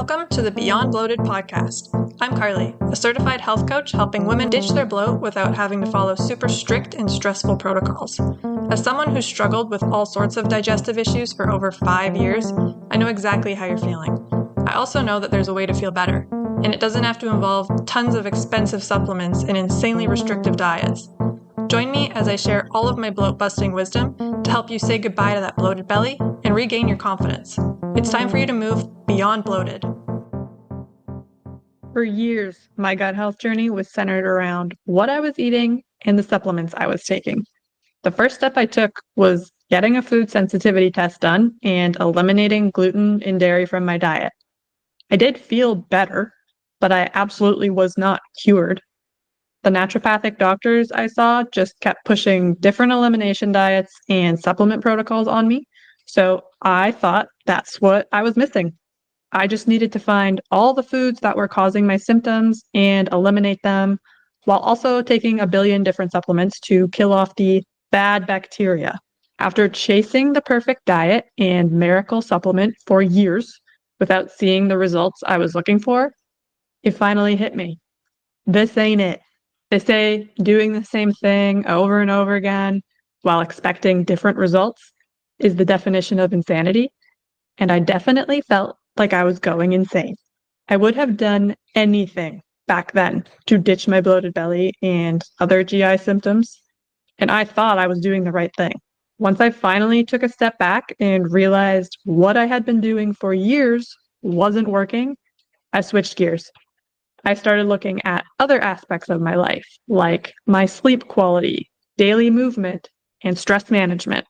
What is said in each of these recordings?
Welcome to the Beyond Bloated podcast. I'm Carly, a certified health coach helping women ditch their bloat without having to follow super strict and stressful protocols. As someone who's struggled with all sorts of digestive issues for over 5 years, I know exactly how you're feeling. I also know that there's a way to feel better, and it doesn't have to involve tons of expensive supplements and insanely restrictive diets. Join me as I share all of my bloat-busting wisdom to help you say goodbye to that bloated belly and regain your confidence. It's time for you to move beyond bloated. For years, my gut health journey was centered around what I was eating and the supplements I was taking. The first step I took was getting a food sensitivity test done and eliminating gluten and dairy from my diet. I did feel better, but I absolutely was not cured. The naturopathic doctors I saw just kept pushing different elimination diets and supplement protocols on me, so I thought that's what I was missing. I just needed to find all the foods that were causing my symptoms and eliminate them, while also taking a billion different supplements to kill off the bad bacteria. After chasing the perfect diet and miracle supplement for years without seeing the results I was looking for, it finally hit me. This ain't it. They say doing the same thing over and over again while expecting different results is the definition of insanity, and I definitely felt like I was going insane. I would have done anything back then to ditch my bloated belly and other GI symptoms, and I thought I was doing the right thing. Once I finally took a step back and realized what I had been doing for years wasn't working, I switched gears. I started looking at other aspects of my life, like my sleep quality, daily movement, and stress management.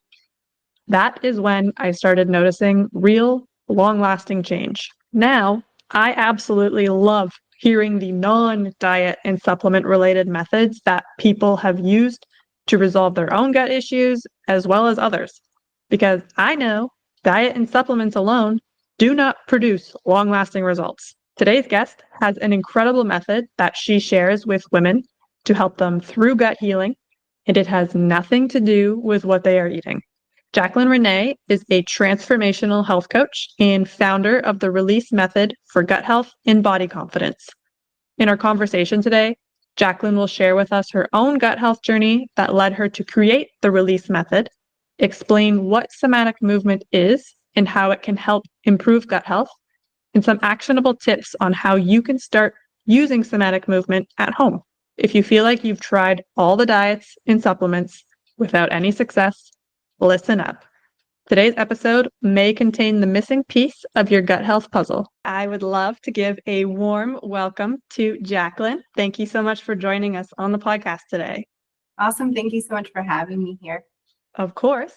That is when I started noticing real, long-lasting change. Now, I absolutely love hearing the non-diet and supplement-related methods that people have used to resolve their own gut issues as well as others, because I know diet and supplements alone do not produce long-lasting results. Today's guest has an incredible method that she shares with women to help them through gut healing, and it has nothing to do with what they are eating. Jaclyn Renee is a transformational health coach and founder of the Release Method for gut health and body confidence. In our conversation today, Jaclyn will share with us her own gut health journey that led her to create the Release Method, explain what somatic movement is and how it can help improve gut health, and some actionable tips on how you can start using somatic movement at home. If you feel like you've tried all the diets and supplements without any success, listen up. Today's episode may contain the missing piece of your gut health puzzle. I would love to give a warm welcome to Jaclyn. Thank you so much for joining us on the podcast today. Awesome. Thank you so much for having me here. Of course.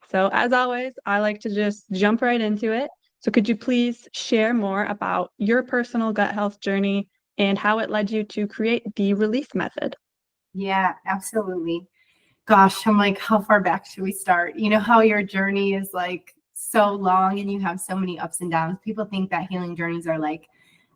So as always, I like to just jump right into it. So could you please share more about your personal gut health journey and how it led you to create the Release Method? Yeah, absolutely. Gosh, I'm like, how far back should we start? You know how your journey is like so long and you have so many ups and downs. People think that healing journeys are like,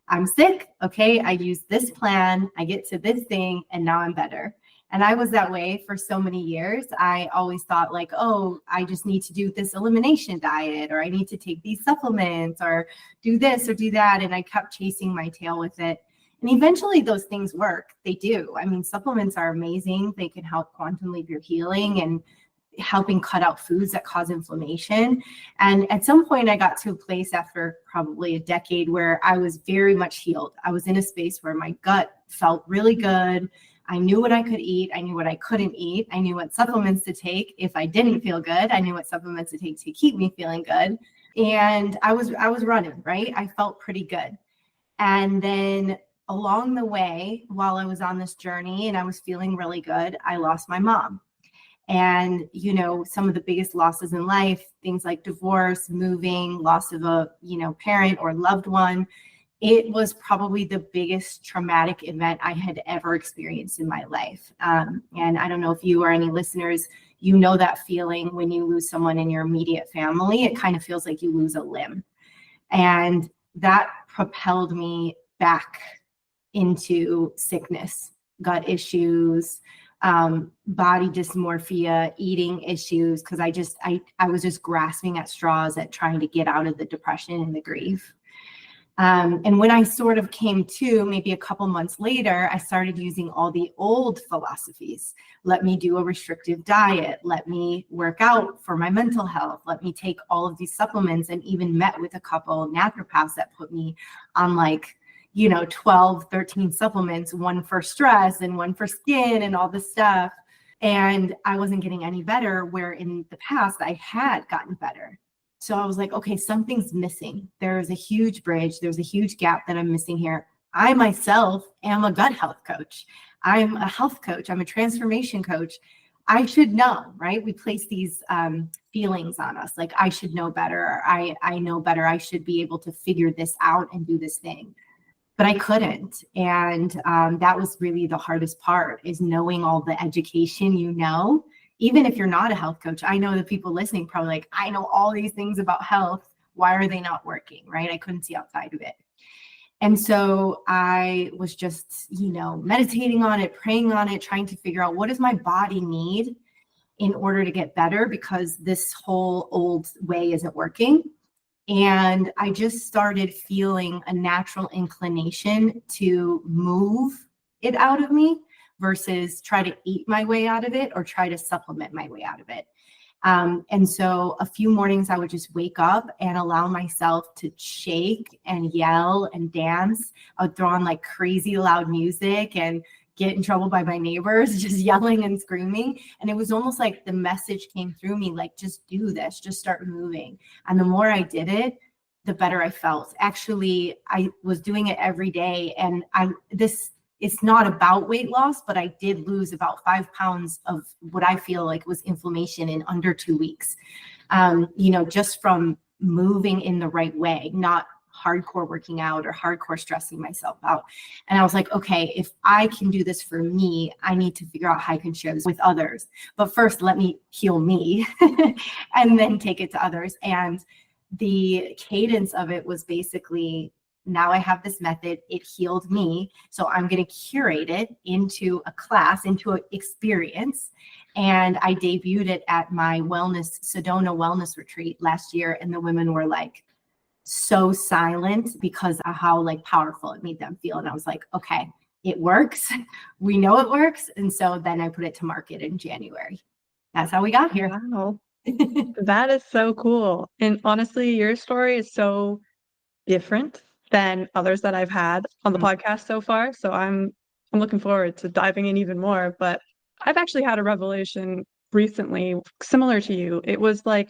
I'm sick. Okay, I use this plan. I get to this thing and now I'm better. And I was that way for so many years. I always thought like, oh, I just need to do this elimination diet, or I need to take these supplements, or do this or do that. And I kept chasing my tail with it. And eventually those things work. They do. I mean, supplements are amazing. They can help quantum leap your healing and helping cut out foods that cause inflammation. And at some point I got to a place after probably a decade where I was very much healed. I was in a space where my gut felt really good. I knew what I could eat. I knew what I couldn't eat. I knew what supplements to take if I didn't feel good. I knew what supplements to take to keep me feeling good. And I was running, right? I felt pretty good. And then along the way, while I was on this journey and I was feeling really good, I lost my mom. And, you know, some of the biggest losses in life, things like divorce, moving, loss of a, parent or loved one, it was probably the biggest traumatic event I had ever experienced in my life. And I don't know if you or any listeners, you know that feeling when you lose someone in your immediate family. It kind of feels like you lose a limb. And that propelled me back into sickness, gut issues, body dysmorphia, eating issues, because I was just grasping at straws at trying to get out of the depression and the grief. And when I sort of came to, maybe a couple months later, I started using all the old philosophies. Let me do a restrictive diet. Let me work out for my mental health. Let me take all of these supplements, and even met with a couple naturopaths that put me on 12, 13 supplements, one for stress and one for skin and all this stuff. And I wasn't getting any better, where in the past I had gotten better. So I was like, okay, something's missing. There's a huge bridge. There's a huge gap that I'm missing here. I myself am a gut health coach. I'm a health coach. I'm a transformation coach. I should know, right? We place these feelings on us, like I should know better. Or I know better. I should be able to figure this out and do this thing. But I couldn't. And that was really the hardest part, is knowing all the education, even if you're not a health coach. I know the people listening probably like, I know all these things about health. Why are they not working, right? I couldn't see outside of it. And so I was just, meditating on it, praying on it, trying to figure out, what does my body need in order to get better? Because this whole old way isn't working. And I just started feeling a natural inclination to move it out of me versus try to eat my way out of it or try to supplement my way out of it. And so a few mornings I would just wake up and allow myself to shake and yell and dance. I would throw on like crazy loud music and get in trouble by my neighbors, just yelling and screaming. And it was almost like the message came through me, like, just do this, just start moving. And the more I did it, the better I felt. Actually, I was doing it every day. And it's not about weight loss, but I did lose about 5 pounds of what I feel like was inflammation in under 2 weeks. Just from moving in the right way, not hardcore working out or hardcore stressing myself out. And I was like, okay, if I can do this for me, I need to figure out how I can share this with others. But first, let me heal me and then take it to others. And the cadence of it was basically, now I have this method, it healed me. So I'm going to curate it into a class, into an experience. And I debuted it at my Sedona wellness retreat last year. And the women were like so silent because of how powerful it made them feel. And I was like, okay, it works. We know it works. And so then I put it to market in January. That's how we got here. Wow. That is so cool. And honestly, your story is so different than others that I've had on the podcast so far. So I'm looking forward to diving in even more. But I've actually had a revelation recently similar to you. It was like,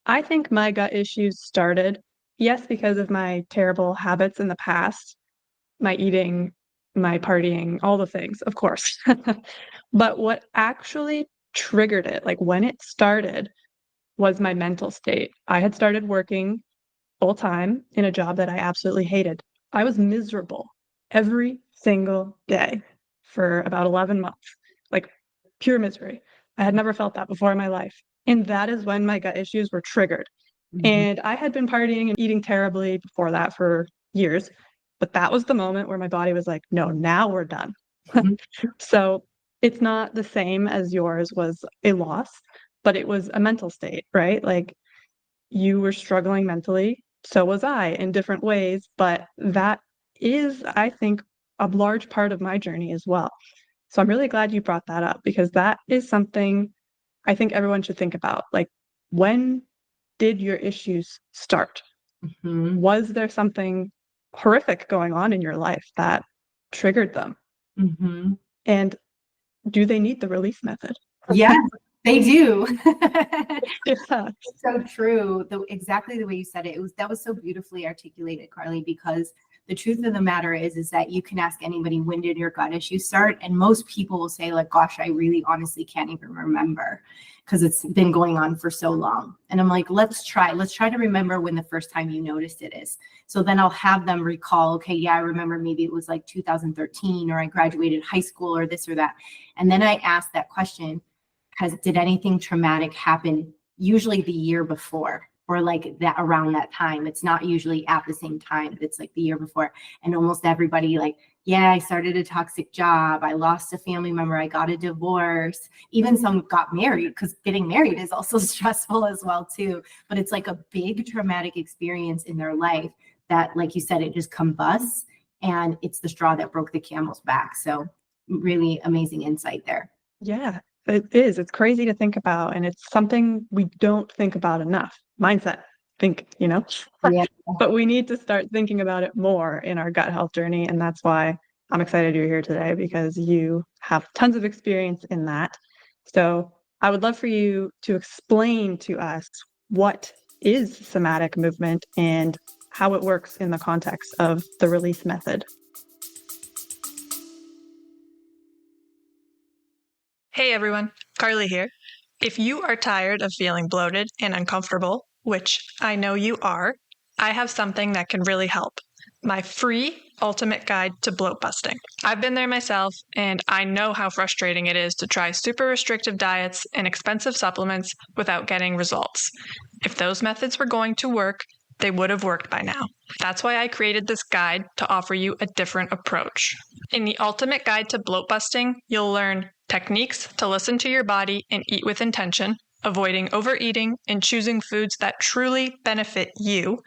I think my gut issues started, yes, because of my terrible habits in the past, my eating, my partying, all the things, of course. But what actually triggered it, like when it started, was my mental state. I had started working full time in a job that I absolutely hated. I was miserable every single day for about 11 months, like pure misery. I had never felt that before in my life. And that is when my gut issues were triggered. Mm-hmm. And I had been partying and eating terribly before that for years. But that was the moment where my body was like, no, now we're done. Mm-hmm. So it's not the same as yours was a loss, but it was a mental state, right? Like you were struggling mentally. So was I in different ways. But that is, I think, a large part of my journey as well. So I'm really glad you brought that up, because that is something I think everyone should think about. Like, when did your issues start? Mm-hmm. Was there something horrific going on in your life that triggered them? Mm-hmm. And do they need the release method? Yeah, they do. Yeah. It's so true. Exactly the way you said it. That was so beautifully articulated, Carly, because the truth of the matter is that you can ask anybody, when did your gut issues start? And most people will say, like, gosh, I really honestly can't even remember, because it's been going on for so long. And I'm like, let's try to remember when the first time you noticed it is. So then I'll have them recall, okay, yeah, I remember maybe it was like 2013, or I graduated high school, or this or that. And then I ask that question, did anything traumatic happen usually the year before, or like that around that time? It's not usually at the same time. It's like the year before. And almost everybody, like, yeah, I started a toxic job. I lost a family member. I got a divorce. Even some got married, because getting married is also stressful as well too. But it's like a big traumatic experience in their life that, like you said, it just combusts, and it's the straw that broke the camel's back. So really amazing insight there. Yeah, it is. It's crazy to think about, and it's something we don't think about enough. Mindset, Yeah. but we need to start thinking about it more in our gut health journey. And that's why I'm excited you're here today, because you have tons of experience in that. So I would love for you to explain to us what is somatic movement and how it works in the context of the release method. Hey everyone, Carly here. If you are tired of feeling bloated and uncomfortable, which I know you are, I have something that can really help. My free ultimate guide to bloat busting. I've been there myself, and I know how frustrating it is to try super restrictive diets and expensive supplements without getting results. If those methods were going to work, they would have worked by now. That's why I created this guide to offer you a different approach. In the Ultimate Guide to Bloat Busting, you'll learn techniques to listen to your body and eat with intention, avoiding overeating and choosing foods that truly benefit you,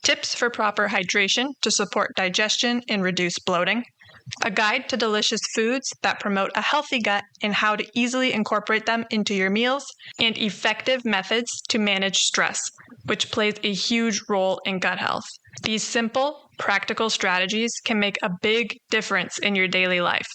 tips for proper hydration to support digestion and reduce bloating, a guide to delicious foods that promote a healthy gut and how to easily incorporate them into your meals, and effective methods to manage stress, which plays a huge role in gut health. These simple, practical strategies can make a big difference in your daily life,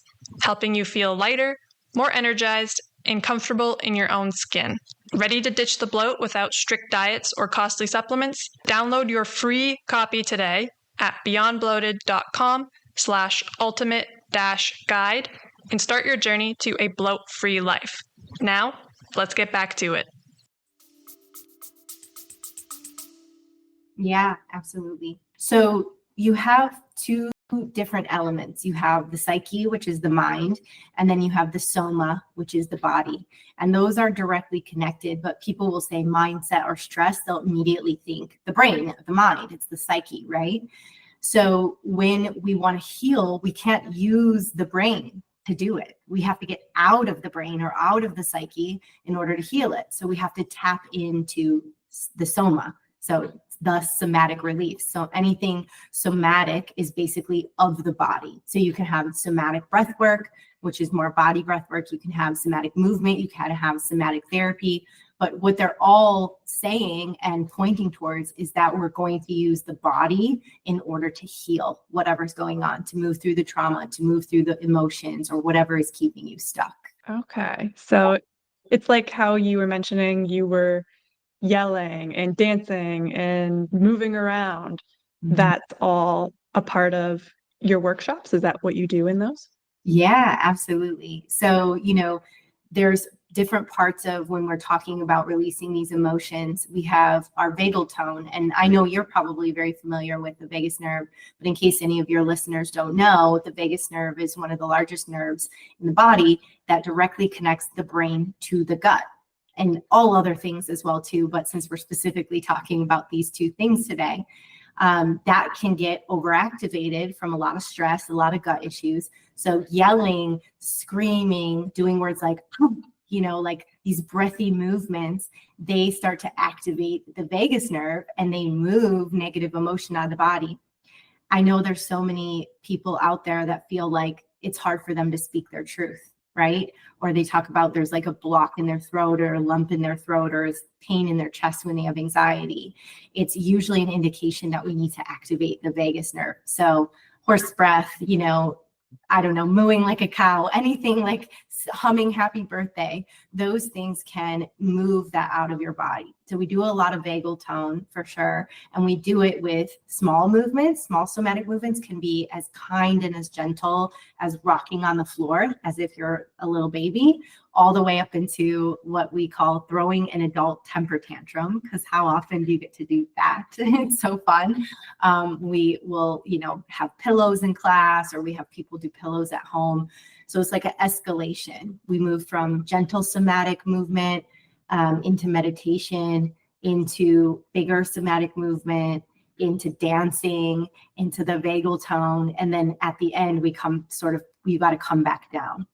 helping you feel lighter, more energized, and comfortable in your own skin. Ready to ditch the bloat without strict diets or costly supplements? Download your free copy today at beyondbloated.com/ultimate-guide and start your journey to a bloat-free life. Now, let's get back to it. Yeah, absolutely. So you have two different elements. You have the psyche, which is the mind, and then you have the soma, which is the body. And those are directly connected, but people will say mindset or stress, they'll immediately think the brain, the mind, it's the psyche, right? So when we want to heal, we can't use the brain to do it. We have to get out of the brain or out of the psyche in order to heal it. So we have to tap into the soma. So the somatic relief. So anything somatic is basically of the body. So you can have somatic breath work, which is more body breath work. You can have somatic movement. You can have somatic therapy. But what they're all saying and pointing towards is that we're going to use the body in order to heal whatever's going on, to move through the trauma, to move through the emotions or whatever is keeping you stuck. Okay. So it's like how you were mentioning you were yelling and dancing and moving around. Mm-hmm. That's all a part of your workshops? Is that what you do in those? Yeah, absolutely. So, there's different parts of when we're talking about releasing these emotions. We have our vagal tone, and I know you're probably very familiar with the vagus nerve, but in case any of your listeners don't know, the vagus nerve is one of the largest nerves in the body that directly connects the brain to the gut and all other things as well too. But since we're specifically talking about these two things today, that can get overactivated from a lot of stress, a lot of gut issues. So yelling, screaming, doing words like, like these breathy movements, they start to activate the vagus nerve and they move negative emotion out of the body. I know there's so many people out there that feel like it's hard for them to speak their truth, right? Or they talk about there's like a block in their throat or a lump in their throat or pain in their chest when they have anxiety. It's usually an indication that we need to activate the vagus nerve. So horse breath, I don't know, mooing like a cow, anything like humming happy birthday, those things can move that out of your body. So we do a lot of vagal tone for sure. And we do it with small movements. Small somatic movements can be as kind and as gentle as rocking on the floor as if you're a little baby, all the way up into what we call throwing an adult temper tantrum, because how often do you get to do that? It's so fun. We will, have pillows in class, or we have people do pillows at home. So it's like an escalation. We move from gentle somatic movement into meditation, into bigger somatic movement, into dancing, into the vagal tone. And then at the end, we've got to come back down.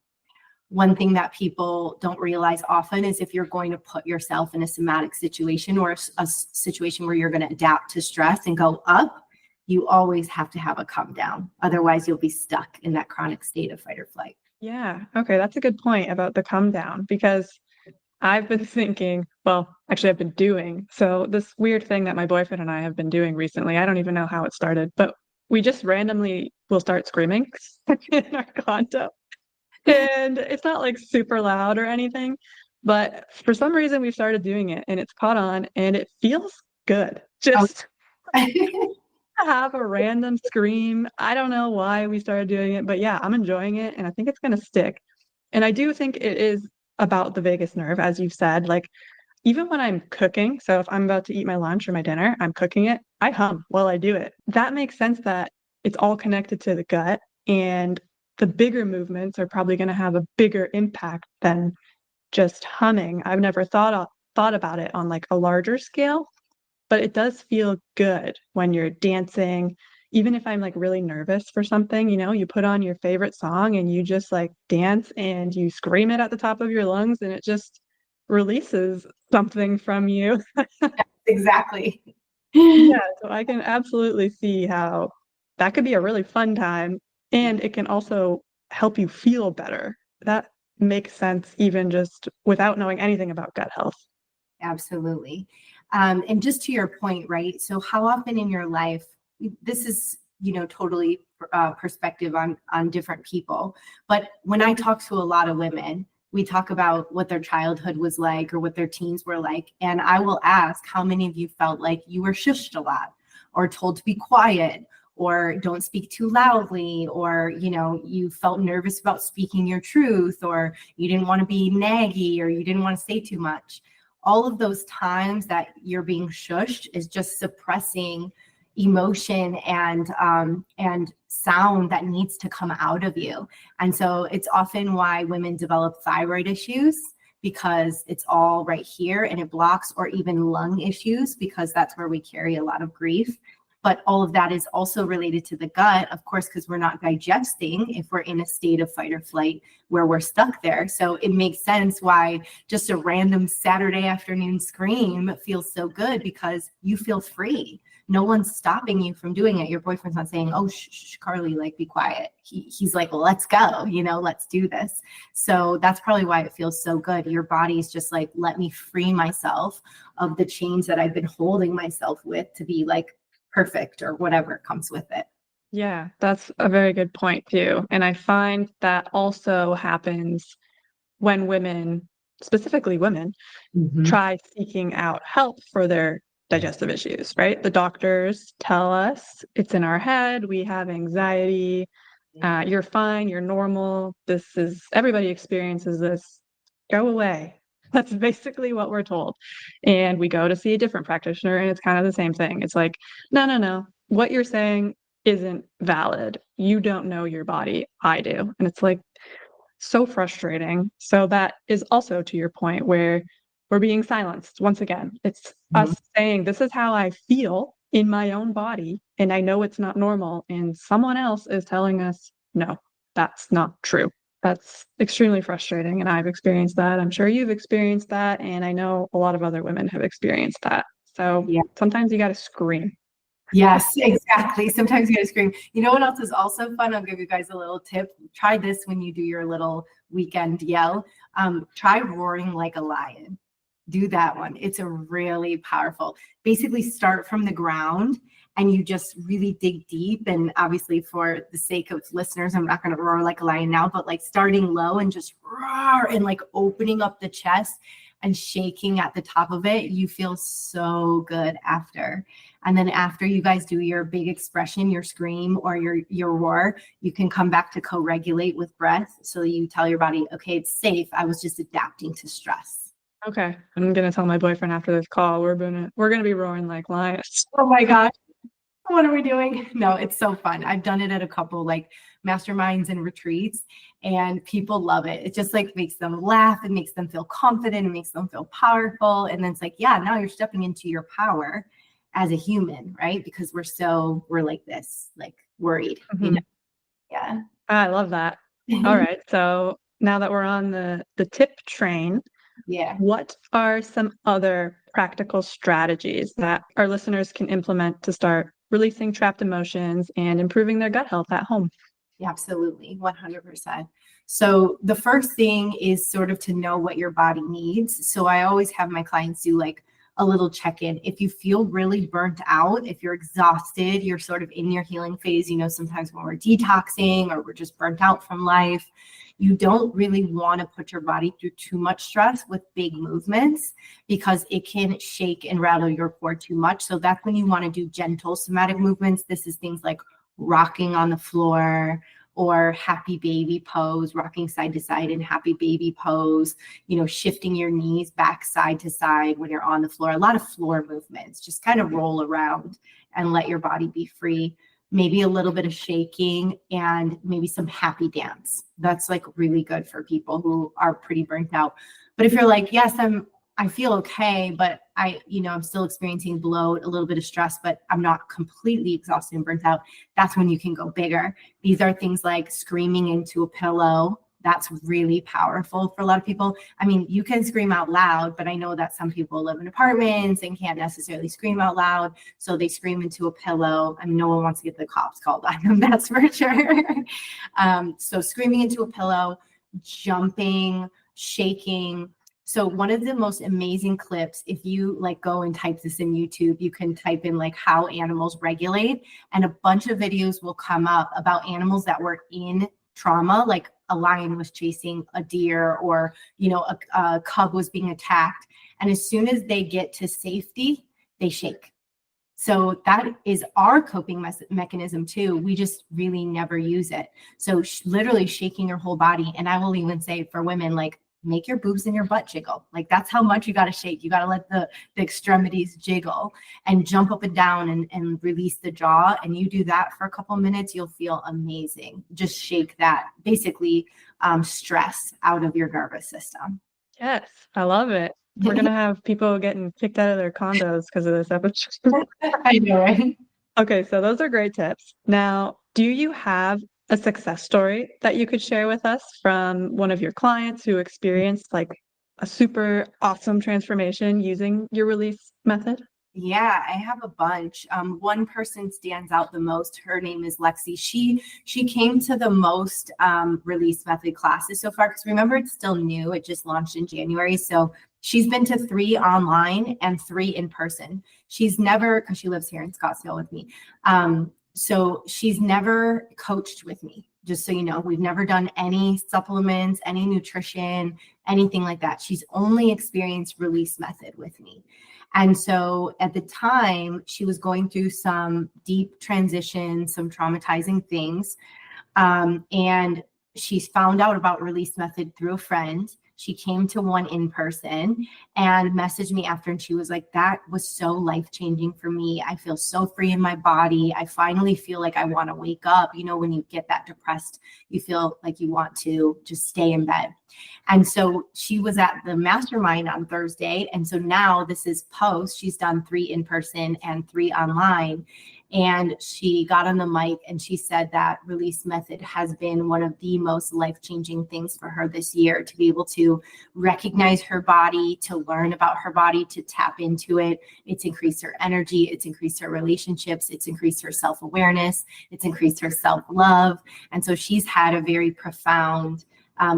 One thing that people don't realize often is if you're going to put yourself in a somatic situation or a situation where you're going to adapt to stress and go up, you always have to have a come down. Otherwise, you'll be stuck in that chronic state of fight or flight. Yeah. Okay. That's a good point about the come down, because I've been thinking, well, actually, I've been doing. So this weird thing that my boyfriend and I have been doing recently, I don't even know how it started, but we just randomly will start screaming in our condo. And it's not like super loud or anything, but for some reason we've started doing it and it's caught on and it feels good. Just have a random scream. I don't know why we started doing it, but yeah, I'm enjoying it and I think it's going to stick. And I do think it is about the vagus nerve, as you've said. Like, even when I'm cooking, so if I'm about to eat my lunch or my dinner, I'm cooking it, I hum while I do it. That makes sense that it's all connected to the gut, and the bigger movements are probably going to have a bigger impact than just humming. I've never thought about it on like a larger scale, but it does feel good when you're dancing. Even if I'm like really nervous for something, you put on your favorite song and you just like dance and you scream it at the top of your lungs and it just releases something from you. Exactly. Yeah, so I can absolutely see how that could be a really fun time, and it can also help you feel better. That makes sense even just without knowing anything about gut health. Absolutely. And just to your point, right? So how often in your life, this is, totally perspective on different people. But when I talk to a lot of women, we talk about what their childhood was like or what their teens were like. And I will ask, how many of you felt like you were shushed a lot or told to be quiet or don't speak too loudly, or, you felt nervous about speaking your truth, or you didn't want to be naggy, or you didn't want to say too much. All of those times that you're being shushed is just suppressing emotion and sound that needs to come out of you. And so it's often why women develop thyroid issues, because it's all right here and it blocks, or even lung issues, because that's where we carry a lot of grief. But all of that is also related to the gut, of course, because we're not digesting if we're in a state of fight or flight where we're stuck there. So it makes sense why just a random Saturday afternoon scream feels so good, because you feel free. No one's stopping you from doing it. Your boyfriend's not saying, oh, shh, Carly, like, be quiet. He's like, well, let's go, let's do this. So that's probably why it feels so good. Your body's just like, let me free myself of the chains that I've been holding myself with to be like perfect or whatever comes with it. Yeah, that's a very good point too. And I find that also happens when women, specifically women, try seeking out help for their digestive issues, right? The doctors tell us it's in our head, we have anxiety, you're fine, you're normal, everybody experiences this, go away. That's basically what we're told. And we go to see a different practitioner and it's kind of the same thing. It's like, no, what you're saying isn't valid. You don't know your body. I do. And it's like so frustrating. So that is also to your point where we're being silenced. Once again, it's us saying, this is how I feel in my own body. And I know it's not normal. And someone else is telling us, no, that's not true. That's extremely frustrating. And I've experienced that. I'm sure you've experienced that. And I know a lot of other women have experienced that. So sometimes you got to scream. Yes, exactly. Sometimes you gotta scream. You know what else is also fun? I'll give you guys a little tip. Try this when you do your little weekend yell. Try roaring like a lion. Do that one. It's a really powerful. Basically start from the ground and you just really dig deep. And obviously for the sake of listeners, I'm not going to roar like a lion now, but like starting low and just roar and like opening up the chest and shaking at the top of it, you feel so good after. And then after you guys do your big expression, your scream or your roar, you can come back to co-regulate with breath. So you tell your body, okay, it's safe. I was just adapting to stress. Okay. I'm going to tell my boyfriend after this call, we're going to be roaring like lions. Oh my gosh. What are we doing? No, it's so fun. I've done it at a couple like masterminds and retreats, and people love it. It just like makes them laugh. It makes them feel confident. It makes them feel powerful. And then it's like, yeah, now you're stepping into your power as a human, right? Because we're like this, like worried, Yeah. I love that. All right. So now that we're on the tip train, what are some other practical strategies that our listeners can implement to start releasing trapped emotions and improving their gut health at home? Absolutely, 100%. So the first thing is sort of to know what your body needs. So I always have my clients do like a little check-in. If you feel really burnt out, if you're exhausted, you're sort of in your healing phase, sometimes when we're detoxing or we're just burnt out from life, you don't really want to put your body through too much stress with big movements because it can shake and rattle your core too much. So that's when you want to do gentle somatic movements. This is things like rocking on the floor or happy baby pose, rocking side to side in happy baby pose, shifting your knees back side to side when you're on the floor. A lot of floor movements, just kind of roll around and let your body be free. Maybe a little bit of shaking and maybe some happy dance. That's like really good for people who are pretty burnt out. But if you're like, yes, I feel okay, but I'm still experiencing bloat, a little bit of stress, but I'm not completely exhausted and burnt out. That's when you can go bigger. These are things like screaming into a pillow. That's really powerful for a lot of people. I mean, you can scream out loud, but I know that some people live in apartments and can't necessarily scream out loud. So they scream into a pillow. I mean, no one wants to get the cops called on them, that's for sure. So screaming into a pillow, jumping, shaking. So one of the most amazing clips, if you like go and type this in YouTube, you can type in like how animals regulate, and a bunch of videos will come up about animals that were in trauma, like a lion was chasing a deer or, a cub was being attacked. And as soon as they get to safety, they shake. So that is our coping mechanism too. We just really never use it. So literally shaking your whole body. And I will even say for women, like, make your boobs and your butt jiggle. Like that's how much you got to shake. You got to let the extremities jiggle and jump up and down and release the jaw. And you do that for a couple of minutes, you'll feel amazing. Just shake that basically stress out of your nervous system. Yes, I love it. We're going to have people getting kicked out of their condos because of this episode. I know, right? Okay, so those are great tips. Now, do you have a success story that you could share with us from one of your clients who experienced like a super awesome transformation using your release method? Yeah, I have a bunch. One person stands out the most. Her name is Lexi. She came to the most release method classes so far, because remember, it's still new. It just launched in January. So she's been to 3 online and 3 in person. She's never, because she lives here in Scottsdale with me. So she's never coached with me. Just so you know, we've never done any supplements, any nutrition, anything like that. She's only experienced release method with me. And so at the time, she was going through some deep transition, some traumatizing things. And she found out about release method through a friend. She came to one in person and messaged me after, and she was like, that was so life-changing for me. I feel so free in my body. I finally feel like I want to wake up. When you get that depressed, you feel like you want to just stay in bed. And so she was at the mastermind on Thursday. And so now this is post. She's done 3 in person and 3 online. And she got on the mic and she said that release method has been one of the most life-changing things for her this year, to be able to recognize her body, to learn about her body, to tap into it. It's increased her energy. It's increased her relationships. It's increased her self-awareness. It's increased her self-love. And so she's had a very profound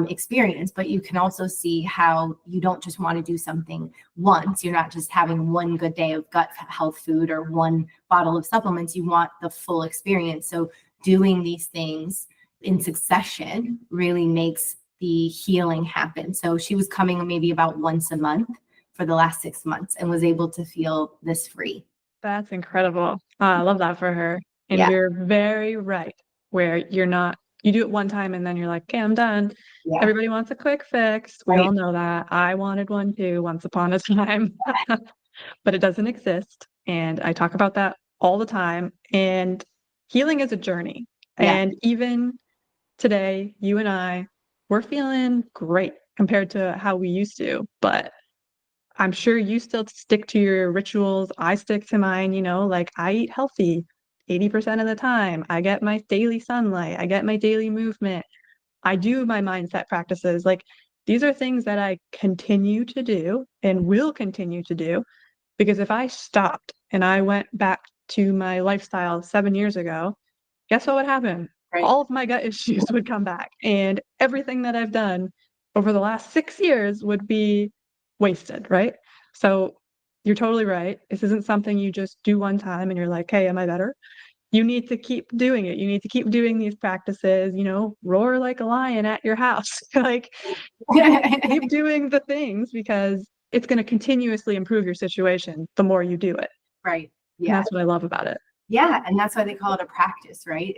experience, but you can also see how you don't just want to do something once. You're not just having one good day of gut health food or one bottle of supplements. You want the full experience. So doing these things in succession really makes the healing happen. So she was coming maybe about once a month for the last 6 months and was able to feel this free. That's incredible. I love that for her. And Yeah. you're very right, where you do it one time and then you're like, okay, I'm done. Yeah. Everybody wants a quick fix. We Right. all know that. I wanted one too once upon a time, but it doesn't exist. And I talk about that all the time. And healing is a journey. Yeah. And even today, you and we're feeling great compared to how we used to. But I'm sure you still stick to your rituals. I stick to mine, like I eat healthy 80% of the time. I get my daily sunlight. I get my daily movement. I do my mindset practices. Like these are things that I continue to do and will continue to do, because if I stopped and I went back to my lifestyle 7 years ago, guess what would happen? Right. All of my gut issues would come back, and everything that I've done over the last 6 years would be wasted, right? So you're totally right. This isn't something you just do one time and you're like, hey, am I better? You need to keep doing it. You need to keep doing these practices, roar like a lion at your house. Like, keep doing the things because it's going to continuously improve your situation the more you do it. Right. And Yeah. that's what I love about it. Yeah. And that's why they call it a practice, right?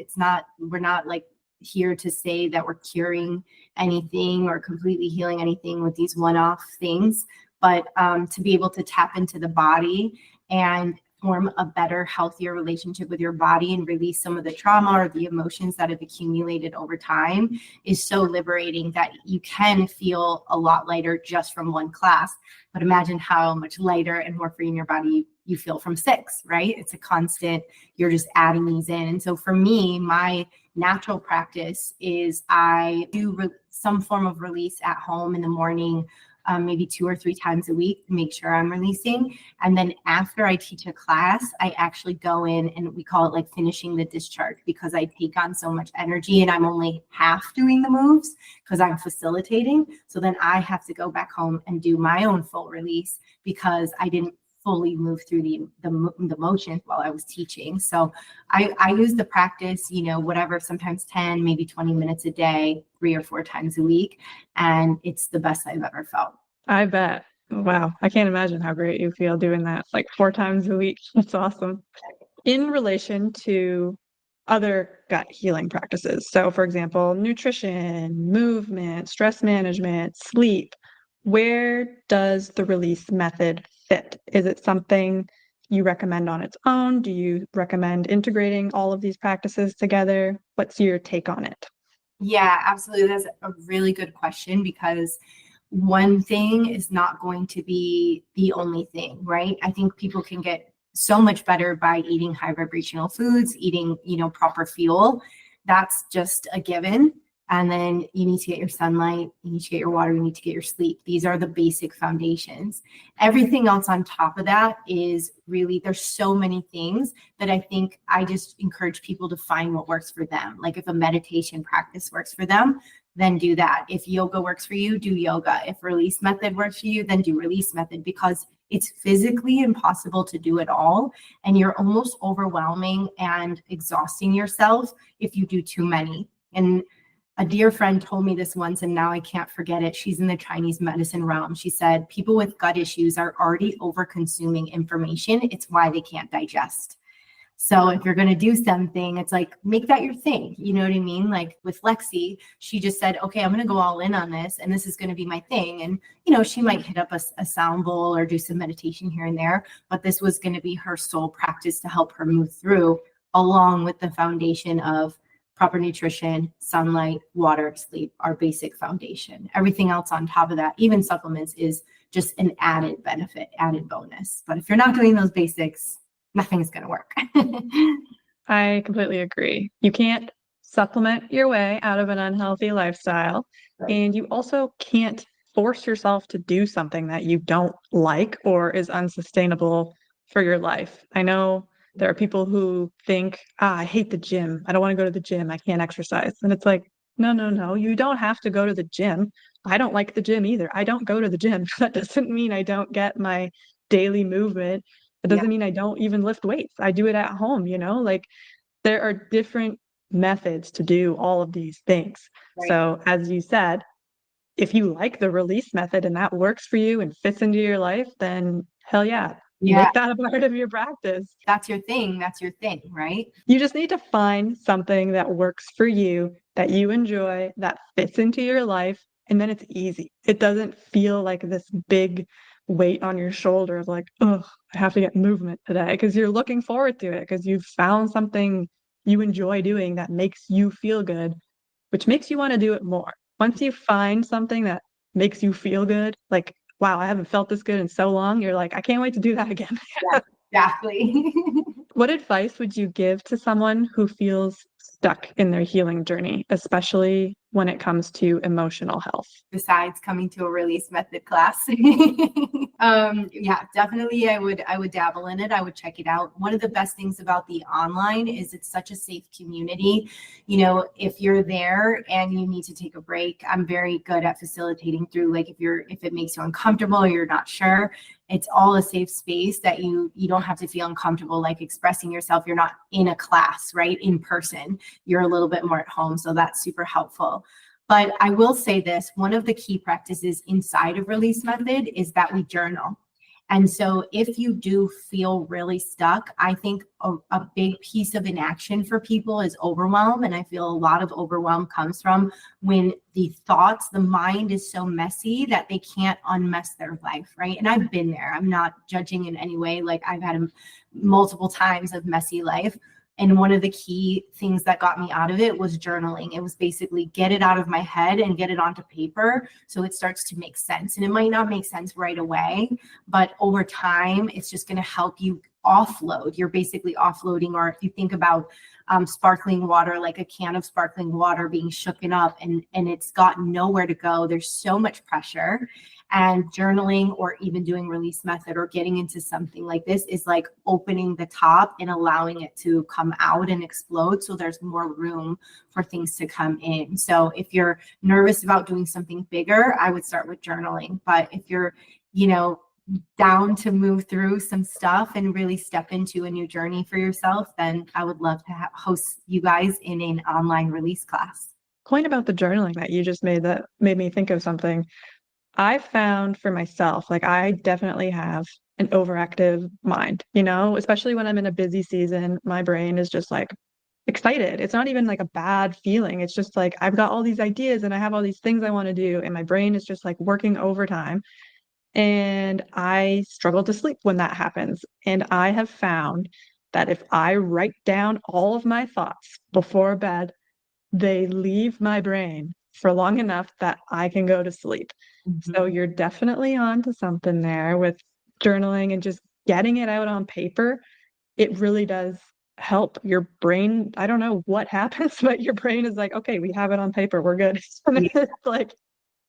We're not like here to say that we're curing anything or completely healing anything with these one-off things, but to be able to tap into the body and form a better, healthier relationship with your body and release some of the trauma or the emotions that have accumulated over time is so liberating that you can feel a lot lighter just from one class. But imagine how much lighter and more free in your body you feel from 6, right? It's a constant, you're just adding these in. And so for me, my natural practice is I do some form of release at home in the morning, maybe 2 or 3 times a week to make sure I'm releasing. And then after I teach a class, I actually go in and we call it like finishing the discharge because I take on so much energy and I'm only half doing the moves because I'm facilitating. So then I have to go back home and do my own full release because I didn't fully move through the motions while I was teaching. So I use the practice, whatever, sometimes 10, maybe 20 minutes a day, 3 or 4 times a week. And it's the best I've ever felt. I bet. Wow. I can't imagine how great you feel doing that like 4 times a week. That's awesome. In relation to other gut healing practices, so for example, nutrition, movement, stress management, sleep, where does the release method fit? Is it something you recommend on its own? Do you recommend integrating all of these practices together? What's your take on it? Yeah, absolutely. That's a really good question because one thing is not going to be the only thing, right? I think people can get so much better by eating high vibrational foods, eating, proper fuel. That's just a given. And then you need to get your sunlight, you need to get your water, you need to get your sleep. These are the basic foundations. Everything else on top of that is really, there's so many things that I think I just encourage people to find what works for them. Like if a meditation practice works for them, then do that. If yoga works for you, do yoga. If release method works for you, then do release method because it's physically impossible to do it all. And you're almost overwhelming and exhausting yourself if you do too many. And a dear friend told me this once, and now I can't forget it. She's in the Chinese medicine realm. She said, people with gut issues are already over consuming information. It's why they can't digest. So if you're going to do something, it's like, make that your thing. You know what I mean? Like with Lexi, she just said, okay, I'm going to go all in on this. And this is going to be my thing. And, she might hit up a sound bowl or do some meditation here and there. But this was going to be her sole practice to help her move through, along with the foundation of proper nutrition, sunlight, water, sleep, our basic foundation. Everything else on top of that, even supplements, is just an added benefit, added bonus. But if you're not doing those basics, nothing's going to work. I completely agree. You can't supplement your way out of an unhealthy lifestyle. Right. And you also can't force yourself to do something that you don't like or is unsustainable for your life. I know there are people who think, I hate the gym. I don't want to go to the gym. I can't exercise. And it's like, no. You don't have to go to the gym. I don't like the gym either. I don't go to the gym. That doesn't mean I don't get my daily movement. It doesn't mean I don't even lift weights. I do it at home, like there are different methods to do all of these things. Right. So as you said, if you like the release method and that works for you and fits into your life, then hell yeah. Make that a part of your practice. That's your thing. That's your thing, right? You just need to find something that works for you, that you enjoy, that fits into your life, and then it's easy. It doesn't feel like this big weight on your shoulder of like, oh, I have to get movement today, because you're looking forward to it, because you've found something you enjoy doing that makes you feel good, which makes you want to do it more. Once you find something that makes you feel good, like, wow, I haven't felt this good in so long, you're like, I can't wait to do that again. Yeah, exactly. What advice would you give to someone who feels stuck in their healing journey, especially when it comes to emotional health? Besides coming to a release method class. Yeah, definitely I would dabble in it. I would check it out. One of the best things about the online is it's such a safe community. You know, if you're there and you need to take a break, I'm very good at facilitating through, like, if it makes you uncomfortable or you're not sure, it's all a safe space that you don't have to feel uncomfortable like expressing yourself. You're not in a class, right? In person, you're a little bit more at home. So that's super helpful. But I will say this, one of the key practices inside of Release Method is that we journal. And so if you do feel really stuck, I think a big piece of inaction for people is overwhelm. And I feel a lot of overwhelm comes from when the mind is so messy that they can't unmess their life, right? And I've been there. I'm not judging in any way. Like, I've had multiple times of messy life. And one of the key things that got me out of it was journaling. It was basically get it out of my head and get it onto paper so it starts to make sense. And it might not make sense right away, but over time, it's just going to help you offload. You're basically offloading. Or if you think about sparkling water, like a can of sparkling water being shooken up and it's got nowhere to go. There's so much pressure. And journaling or even doing Release Method or getting into something like this is like opening the top and allowing it to come out and explode. So there's more room for things to come in. So if you're nervous about doing something bigger, I would start with journaling. But if you're, down to move through some stuff and really step into a new journey for yourself, then I would love to host you guys in an online release class. Point about the journaling that you just made that made me think of something. I found for myself, like, I definitely have an overactive mind, especially when I'm in a busy season, my brain is just like excited. It's not even like a bad feeling. It's just like, I've got all these ideas and I have all these things I want to do. And my brain is just like working overtime. And I struggle to sleep when that happens. And I have found that if I write down all of my thoughts before bed, they leave my brain for long enough that I can go to sleep. Mm-hmm. So you're definitely on to something there with journaling and just getting it out on paper. It really does help your brain. I don't know what happens, but your brain is like, okay, we have it on paper. We're good. And it's like,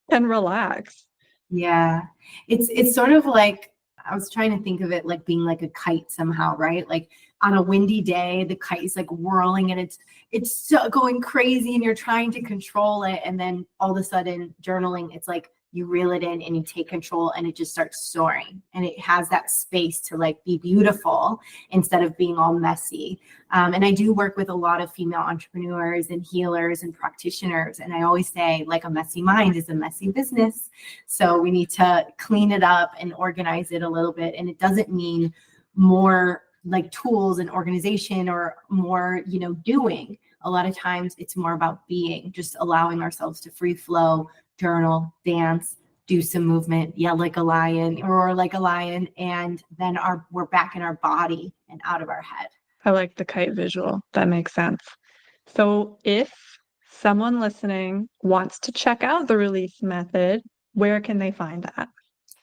can relax. Yeah. It's sort of like, I was trying to think of it like being like a kite somehow, right? Like on a windy day, the kite is like whirling and it's so going crazy and you're trying to control it. And then all of a sudden journaling, it's like you reel it in and you take control and it just starts soaring. And it has that space to like be beautiful instead of being all messy. And I do work with a lot of female entrepreneurs and healers and practitioners. And I always say, like, a messy mind is a messy business. So we need to clean it up and organize it a little bit. And it doesn't mean more like tools and organization or more, doing. A lot of times it's more about being, just allowing ourselves to free flow, journal, dance, do some movement, yell like a lion, roar like a lion, and then we're back in our body and out of our head. I like the kite visual. That makes sense. So if someone listening wants to check out the Release Method, where can they find that?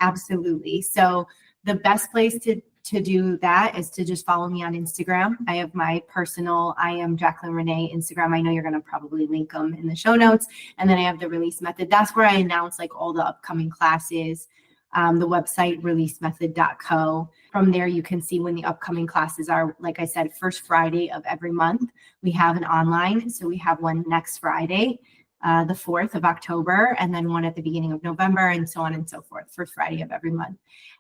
Absolutely. So the best place to do that is to just follow me on Instagram. I have my personal, I am Jaclyn Renee Instagram. I know you're going to probably link them in the show notes. And then I have the Release Method. That's where I announce like all the upcoming classes, the website releasemethod.co. From there, you can see when the upcoming classes are. Like I said, first Friday of every month, we have an online. So we have one next Friday, the 4th of October, and then one at the beginning of November, and so on and so forth, first Friday of every month.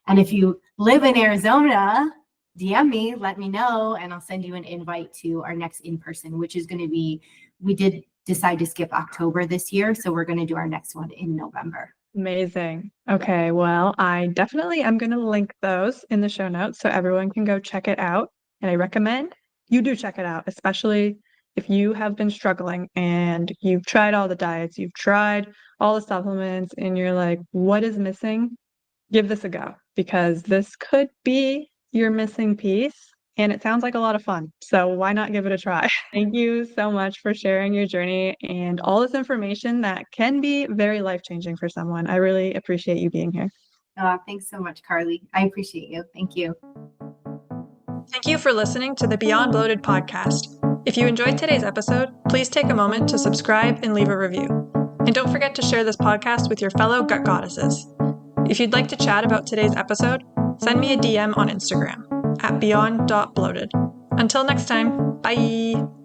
And if you live in Arizona, DM me, let me know, and I'll send you an invite to our next in-person, which is going to be, we did decide to skip October this year, so we're going to do our next one in November. Amazing. Okay, well, I definitely am going to link those in the show notes so everyone can go check it out. And I recommend you do check it out, especially if you have been struggling and you've tried all the diets, you've tried all the supplements, and you're like, what is missing? Give this a go, because this could be your missing piece. And it sounds like a lot of fun. So why not give it a try? Thank you so much for sharing your journey and all this information that can be very life-changing for someone. I really appreciate you being here. Thanks so much, Carly. I appreciate you. Thank you. Thank you for listening to the Beyond Bloated podcast. If you enjoyed today's episode, please take a moment to subscribe and leave a review. And don't forget to share this podcast with your fellow gut goddesses. If you'd like to chat about today's episode, send me a DM on Instagram at beyond.bloated. Until next time, bye!